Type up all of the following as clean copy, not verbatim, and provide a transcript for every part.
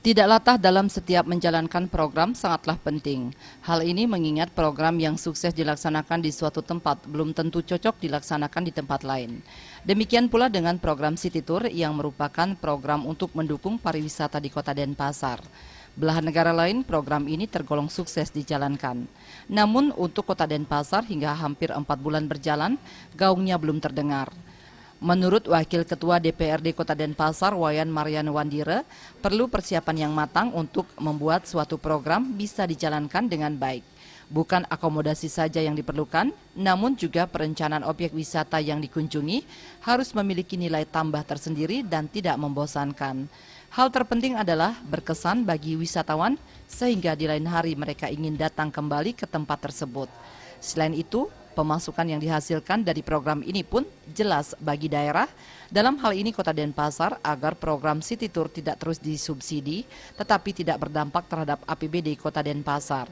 Tidak latah dalam setiap menjalankan program sangatlah penting. Hal ini mengingat program yang sukses dilaksanakan di suatu tempat belum tentu cocok dilaksanakan di tempat lain. Demikian pula dengan program City Tour yang merupakan program untuk mendukung pariwisata di Kota Denpasar. Belahan negara lain program ini tergolong sukses dijalankan. Namun untuk Kota Denpasar hingga hampir 4 bulan berjalan, gaungnya belum terdengar. Menurut Wakil Ketua DPRD Kota Denpasar, Wayan Marian Wandire, perlu persiapan yang matang untuk membuat suatu program bisa dijalankan dengan baik. Bukan akomodasi saja yang diperlukan, namun juga perencanaan objek wisata yang dikunjungi harus memiliki nilai tambah tersendiri dan tidak membosankan. Hal terpenting adalah berkesan bagi wisatawan sehingga di lain hari mereka ingin datang kembali ke tempat tersebut. Selain itu, pemasukan yang dihasilkan dari program ini pun jelas bagi daerah, dalam hal ini Kota Denpasar, agar program City Tour tidak terus disubsidi, tetapi tidak berdampak terhadap APBD Kota Denpasar.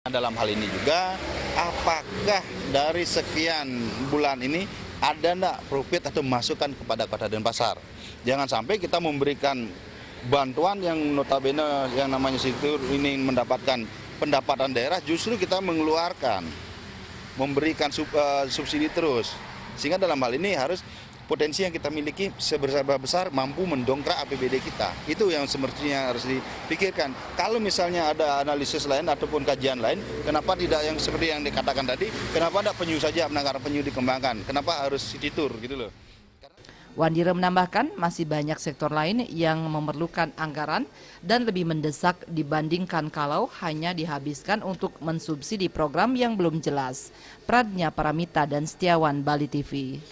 Dalam hal ini juga, apakah dari sekian bulan ini ada enggak profit atau masukan kepada Kota Denpasar? Jangan sampai kita memberikan bantuan yang notabene yang namanya City Tour ini mendapatkan pendapatan daerah, justru kita mengeluarkan, memberikan subsidi terus. Sehingga dalam hal ini harus potensi yang kita miliki sebesar mampu mendongkrak APBD kita. Itu yang semestinya harus dipikirkan. Kalau misalnya ada analisis lain ataupun kajian lain, kenapa tidak yang seperti yang dikatakan tadi, kenapa tidak penyu saja, penangkaran penyu dikembangkan, kenapa harus City Tour gitu loh. Wandire menambahkan masih banyak sektor lain yang memerlukan anggaran dan lebih mendesak dibandingkan kalau hanya dihabiskan untuk mensubsidi program yang belum jelas. Pradnya Paramita dan Setiawan, Bali TV.